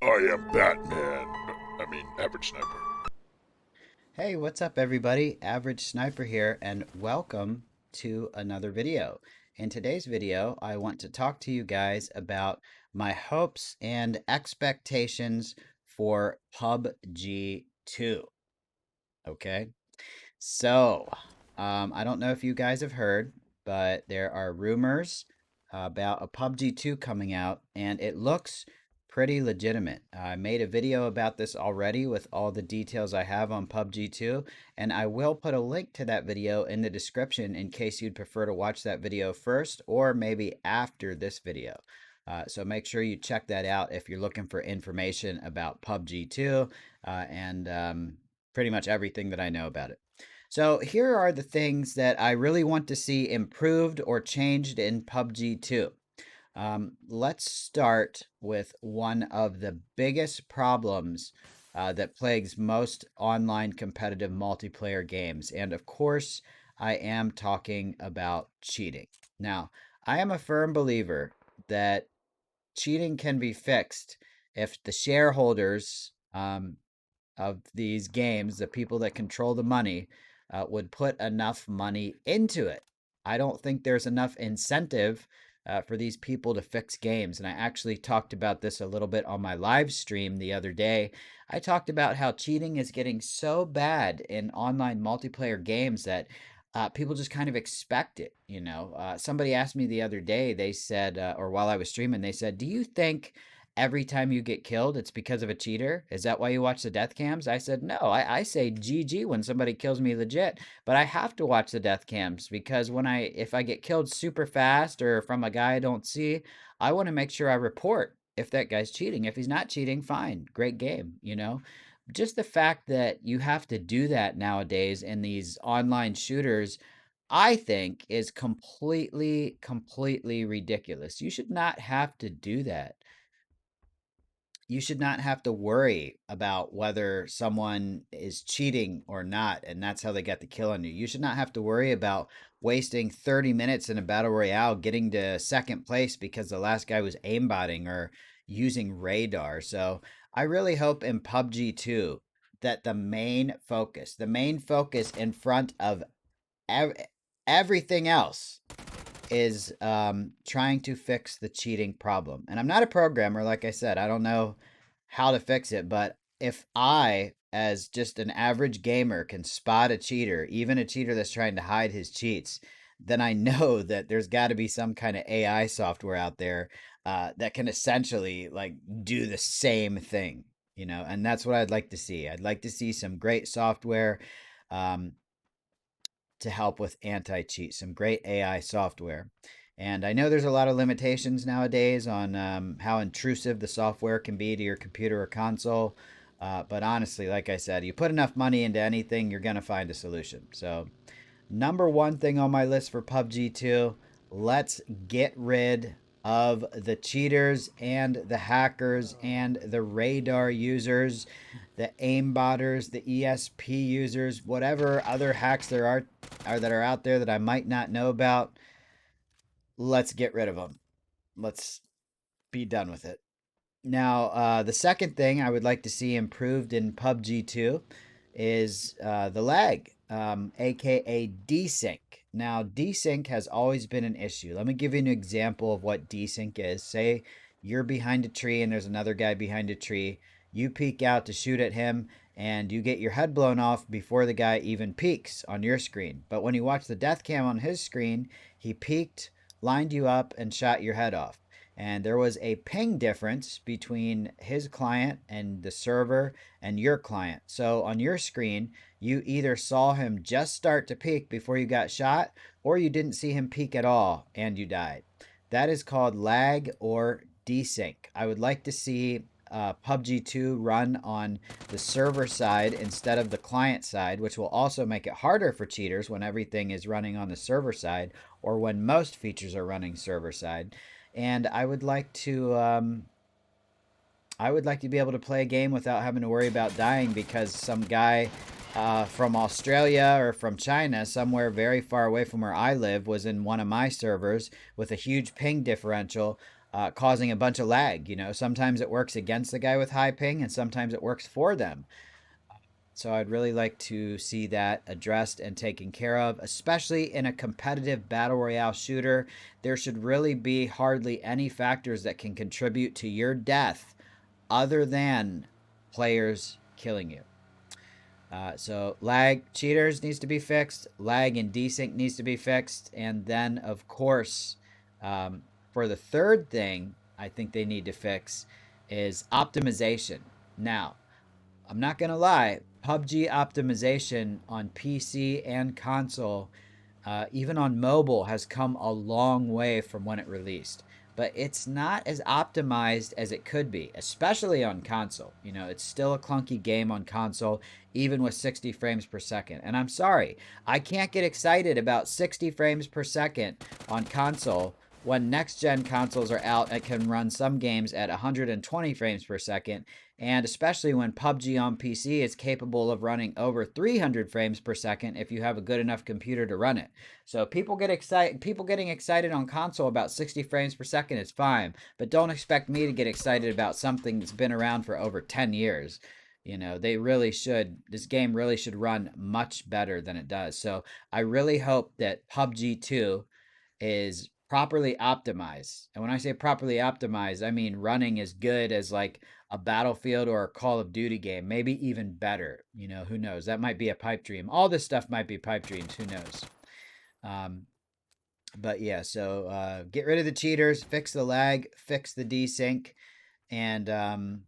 I am Batman. Average Sniper. Hey, what's up, everybody? Average Sniper here, and welcome to another video. In today's video, I want to talk to you guys about my hopes and expectations for PUBG 2. Okay, so I don't know if you guys have heard, but there are rumors about a PUBG 2 coming out, and it looks pretty legitimate. I made a video about this already with all the details I have on PUBG 2, and I will put a link to that video in the description in case you'd prefer to watch that video first or maybe after this video. So make sure you check that out if you're looking for information about PUBG 2 and pretty much everything that I know about it. So here are the things that I really want to see improved or changed in PUBG 2. Let's start with one of the biggest problems that plagues most online competitive multiplayer games. And of course, I am talking about cheating. Now, I am a firm believer that cheating can be fixed if the shareholders of these games, the people that control the money, would put enough money into it. I don't think there's enough incentive for these people to fix games. And I actually talked about this a little bit on my live stream the other day. I talked about how cheating is getting so bad in online multiplayer games that people just kind of expect it. Somebody asked me the other day, they said, or while I was streaming, they said, "Do you think every time you get killed, it's because of a cheater? Is that why you watch the death cams?" I said, no, I say GG when somebody kills me legit, but I have to watch the death cams because if I get killed super fast or from a guy I don't see, I want to make sure I report if that guy's cheating. If he's not cheating, fine, great game. Just the fact that you have to do that nowadays in these online shooters, I think is completely ridiculous. You should not have to do that. You should not have to worry about whether someone is cheating or not, and that's how they got the kill on you. You should not have to worry about wasting 30 minutes in a battle royale getting to second place because the last guy was aimbotting or using radar. So I really hope in PUBG 2 that the main focus in front of ev- everything else is trying to fix the cheating problem. And I'm not a programmer, like I said, I don't know how to fix it, but if I, as just an average gamer, can spot a cheater, even a cheater that's trying to hide his cheats, then I know that there's got to be some kind of AI software out there that can essentially like do the same thing. And that's what I'd like to see. I'd like to see some great software. Um, to help with anti cheat, some great AI software. And I know there's a lot of limitations nowadays on how intrusive the software can be to your computer or console. But honestly, like I said, you put enough money into anything, you're going to find a solution. So, number one thing on my list for PUBG 2, let's get rid of the cheaters and the hackers and the radar users, the aimbotters, the ESP users, whatever other hacks there are that are out there that I might not know about. Let's get rid of them. Let's be done with it. Now, the second thing I would like to see improved in PUBG 2 is the lag, aka desync. Now, desync has always been an issue. Let me give you an example of what desync is. Say you're behind a tree and there's another guy behind a tree. You peek out to shoot at him and you get your head blown off before the guy even peeks on your screen. But when you watch the death cam on his screen, he peeked, lined you up, and shot your head off. And there was a ping difference between his client and the server and your client. So on your screen, you either saw him just start to peek before you got shot, or you didn't see him peek at all and you died. That is called lag or desync. I would like to see PUBG 2 run on the server side instead of the client side, which will also make it harder for cheaters when everything is running on the server side or when most features are running server side. And I would like to be able to play a game without having to worry about dying because some guy from Australia or from China, somewhere very far away from where I live, was in one of my servers with a huge ping differential. causing a bunch of lag. Sometimes it works against the guy with high ping, and sometimes it works for them. So I'd really like to see that addressed and taken care of, especially in a competitive battle royale shooter. There should really be hardly any factors that can contribute to your death other than players killing you. So lag cheaters needs to be fixed. Lag and desync needs to be fixed. And then, of course, for the third thing I think they need to fix is optimization. Now, I'm not going to lie, PUBG optimization on PC and console, even on mobile, has come a long way from when it released. But it's not as optimized as it could be, especially on console. It's still a clunky game on console, even with 60 frames per second. And I'm sorry, I can't get excited about 60 frames per second on console when next gen consoles are out and can run some games at 120 frames per second, and especially when PUBG on PC is capable of running over 300 frames per second if you have a good enough computer to run it. So people getting excited on console about 60 frames per second is fine, but don't expect me to get excited about something that's been around for over 10 years. This game really should run much better than it does. So I really hope that PUBG 2 is properly optimized. And when I say properly optimized, I mean running as good as like a Battlefield or a Call of Duty game, maybe even better. Who knows? That might be a pipe dream. All this stuff might be pipe dreams. Who knows? Um, but yeah, so get rid of the cheaters, fix the lag, fix the desync, and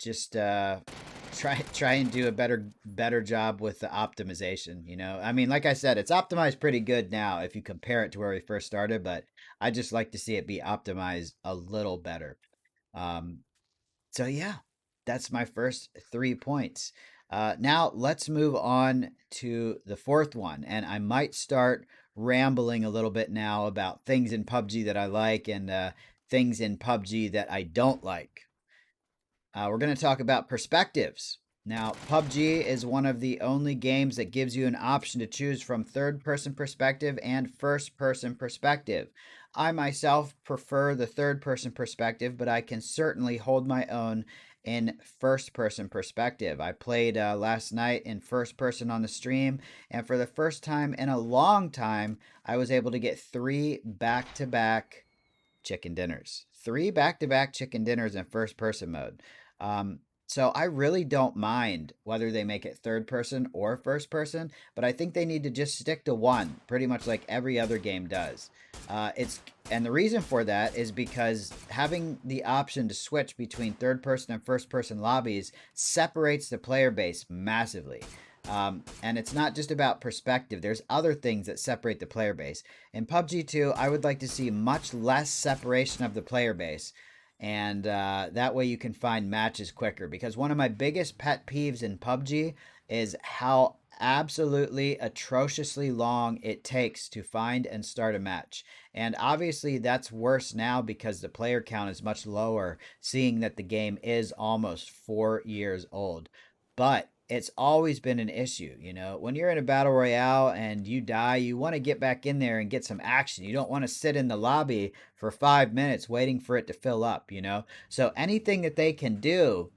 just try and do a better job with the optimization. I mean, like I said, it's optimized pretty good now if you compare it to where we first started, but I just like to see it be optimized a little better. um so yeah, that's my first 3 points. Now let's move on to the fourth one, and I might start rambling a little bit now about things in PUBG that I like, and things in PUBG that I don't like. We're going to talk about perspectives. Now, PUBG is one of the only games that gives you an option to choose from third person perspective and first person perspective. I myself prefer the third person perspective, but I can certainly hold my own in first person perspective. I played last night in first person on the stream, and for the first time in a long time, I was able to get 3 back to back chicken dinners. 3 back to back chicken dinners in first person mode. So I really don't mind whether they make it third person or first person, but I think they need to just stick to one, pretty much like every other game does. And the reason for that is because having the option to switch between third person and first person lobbies separates the player base massively. And it's not just about perspective. There's other things that separate the player base. In PUBG 2, I would like to see much less separation of the player base. And that way you can find matches quicker. Because one of my biggest pet peeves in PUBG is how absolutely atrociously long it takes to find and start a match. And obviously that's worse now because the player count is much lower, seeing that the game is almost 4 years old. But it's always been an issue. When you're in a battle royale and you die, you want to get back in there and get some action. You don't want to sit in the lobby for 5 minutes waiting for it to fill up. So anything that they can do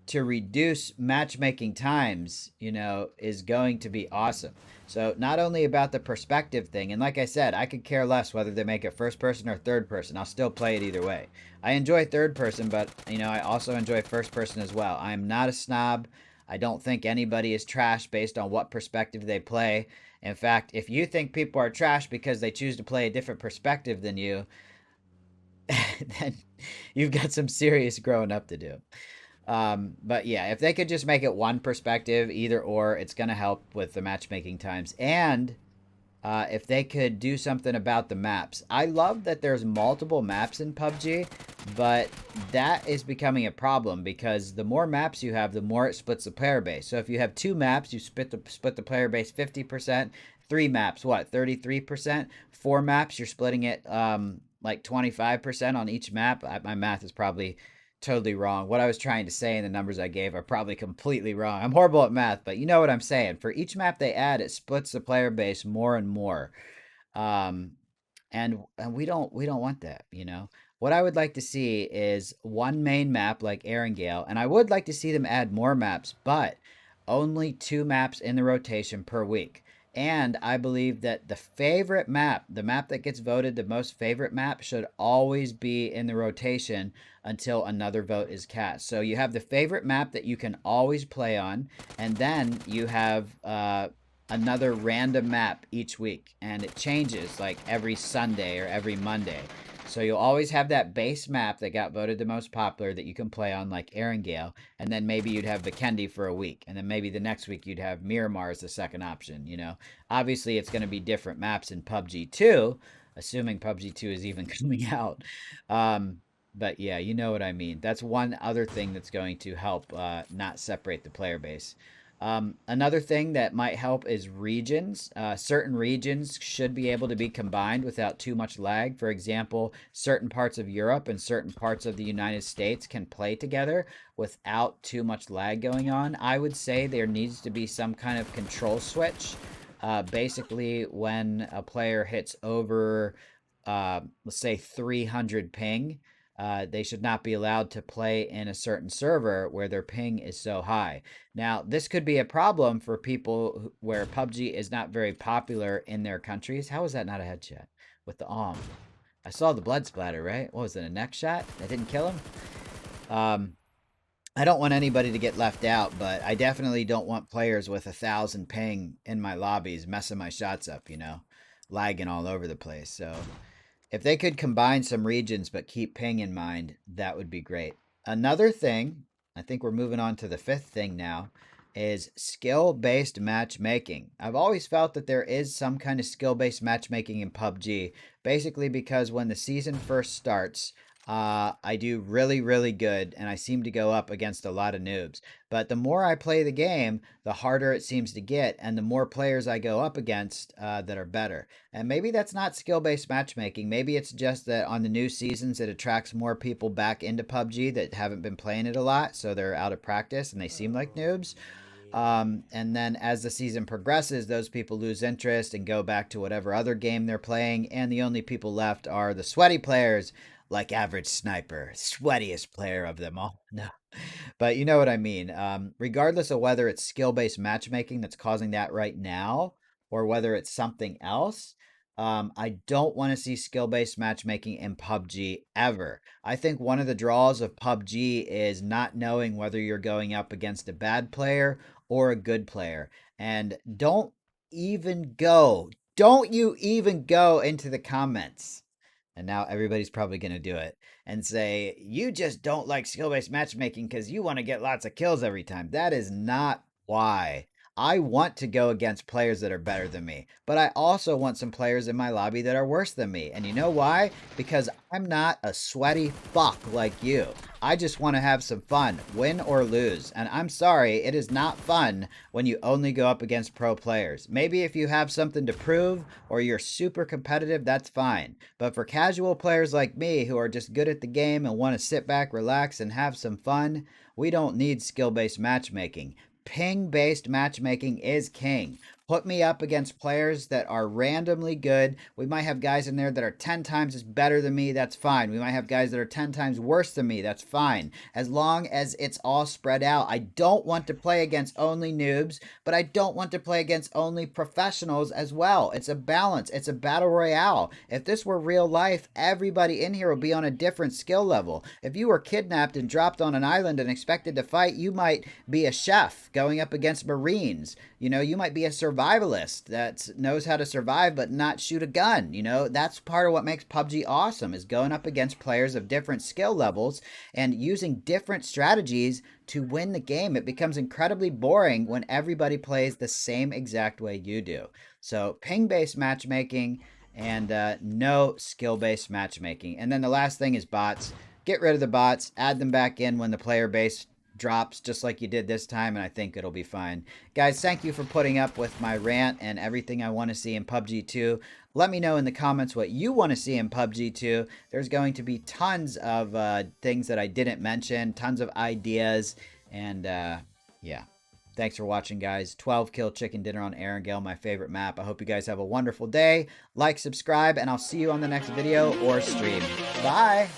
to reduce matchmaking times, is going to be awesome. So not only about the perspective thing, and like I said, I could care less whether they make it first person or third person. I'll still play it either way. I enjoy third person, but I also enjoy first person as well. I am not a snob. I don't think anybody is trash based on what perspective they play. In fact, if you think people are trash because they choose to play a different perspective than you, then you've got some serious growing up to do. But yeah, if they could just make it one perspective, either or, it's going to help with the matchmaking times. And if they could do something about the maps. I love that there's multiple maps in PUBG, but that is becoming a problem because the more maps you have, the more it splits the player base. So if you have 2 maps, you split the player base 50%. 3 maps, what, 33%? 4 maps, you're splitting it like 25% on each map. My math is probably totally wrong. What I was trying to say and the numbers I gave are probably completely wrong. I'm horrible at math, but you know what I'm saying. For each map they add, it splits the player base more and more. Um, And we don't want that, you know. What I would like to see is one main map like Erangel, and I would like to see them add more maps, but only 2 maps in the rotation per week. And I believe that the favorite map, the map that gets voted the most favorite map, should always be in the rotation until another vote is cast. So you have the favorite map that you can always play on, and then you have another random map each week, and it changes like every Sunday or every Monday. So you'll always have that base map that got voted the most popular that you can play on, like Erangel, and then maybe you'd have Vikendi for a week, and then maybe the next week you'd have Miramar as the second option. You know, obviously it's going to be different maps in PUBG 2, assuming PUBG 2 is even coming out. Um, but yeah, you know what I mean. That's one other thing that's going to help not separate the player base. Another thing that might help is regions. Certain regions should be able to be combined without too much lag. For example, certain parts of Europe and certain parts of the United States can play together without too much lag going on. I would say there needs to be some kind of control switch. Basically, when a player hits over, let's say, 300 ping, they should not be allowed to play in a certain server where their ping is so high. Now, this could be a problem for people where PUBG is not very popular in their countries. How is that not a headshot with the arm? I saw the blood splatter, right? What was it, a neck shot? That didn't kill him? Um, I don't want anybody to get left out, but I definitely don't want players with 1,000 ping in my lobbies messing my shots up, you know, lagging all over the place. So if they could combine some regions but keep ping in mind, that would be great. Another thing, I think we're moving on to the fifth thing now, is skill based matchmaking. I've always felt that there is some kind of skill based matchmaking in PUBG, basically because when the season first starts, I do really, really good, and I seem to go up against a lot of noobs. But the more I play the game, the harder it seems to get, and the more players I go up against that are better. And maybe that's not skill based matchmaking. Maybe it's just that on the new seasons, it attracts more people back into PUBG that haven't been playing it a lot, so they're out of practice and they seem like noobs. And then as the season progresses, those people lose interest and go back to whatever other game they're playing, and the only people left are the sweaty players, like Average Sniper, sweatiest player of them all. No, but you know what I mean. Regardless of whether it's skill based matchmaking that's causing that right now or whether it's something else, I don't want to see skill based matchmaking in PUBG ever. I think one of the draws of PUBG is not knowing whether you're going up against a bad player or a good player. And don't you even go into the comments, and now everybody's probably going to do it and say, you just don't like skill based matchmaking because you want to get lots of kills every time. That is not why. I want to go against players that are better than me, but I also want some players in my lobby that are worse than me. And you know why? Because I'm not a sweaty fuck like you. I just want to have some fun, win or lose. And I'm sorry, it is not fun when you only go up against pro players. Maybe if you have something to prove or you're super competitive, that's fine. But for casual players like me who are just good at the game and want to sit back, relax, and have some fun, we don't need skill based matchmaking. Ping based matchmaking is king. Put me up against players that are randomly good. We might have guys in there that are 10 times as better than me. That's fine. We might have guys that are 10 times worse than me. That's fine. As long as it's all spread out. I don't want to play against only noobs, but I don't want to play against only professionals as well. It's a balance. It's a battle royale. If this were real life, everybody in here would be on a different skill level. If you were kidnapped and dropped on an island and expected to fight, you might be a chef going up against Marines. You know, you might be a survivalist that knows how to survive but not shoot a gun. You know, that's part of what makes PUBG awesome, is going up against players of different skill levels and using different strategies to win the game. It becomes incredibly boring when everybody plays the same exact way you do. So ping-based matchmaking and no skill-based matchmaking. And then the last thing is bots. Get rid of the bots, add them back in when the player base drops, just like you did this time, and I think it'll be fine. Guys, thank you for putting up with my rant and everything I want to see in PUBG 2. Let me know in the comments what you want to see in PUBG 2. There's going to be tons of things that I didn't mention, tons of ideas, and yeah. Thanks for watching, guys. 12 kill chicken dinner on Erangel, my favorite map. I hope you guys have a wonderful day. Like, subscribe, and I'll see you on the next video or stream. Bye!